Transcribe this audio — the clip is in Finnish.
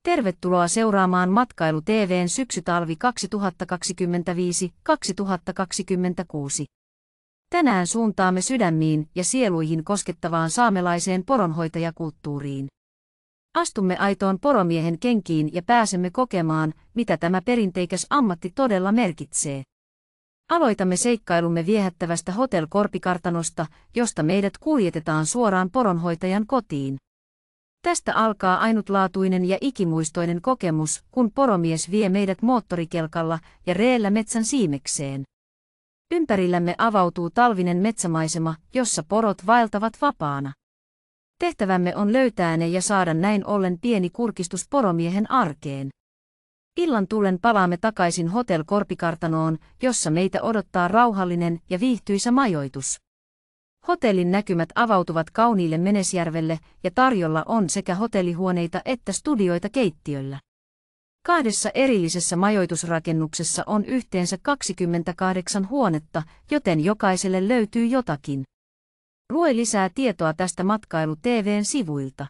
Tervetuloa seuraamaan Matkailu TV:n syksytalvi 2025-2026. Tänään suuntaamme sydämiin ja sieluihin koskettavaan saamelaiseen poronhoitajakulttuuriin. Astumme aitoon poromiehen kenkiin ja pääsemme kokemaan, mitä tämä perinteikäs ammatti todella merkitsee. Aloitamme seikkailumme viehättävästä Hotel Korpikartanosta, josta meidät kuljetetaan suoraan poronhoitajan kotiin. Tästä alkaa ainutlaatuinen ja ikimuistoinen kokemus, kun poromies vie meidät moottorikelkalla ja reellä metsän siimekseen. Ympärillämme avautuu talvinen metsämaisema, jossa porot vaeltavat vapaana. Tehtävämme on löytää ne ja saada näin ollen pieni kurkistus poromiehen arkeen. Illan tullen palaamme takaisin Hotel Korpikartanoon, jossa meitä odottaa rauhallinen ja viihtyisä majoitus. Hotellin näkymät avautuvat kauniille Menesjärvelle ja tarjolla on sekä hotellihuoneita että studioita keittiöllä. 2 erillisessä majoitusrakennuksessa on yhteensä 28 huonetta, joten jokaiselle löytyy jotakin. Lue lisää tietoa tästä Matkailu TV:n sivuilta.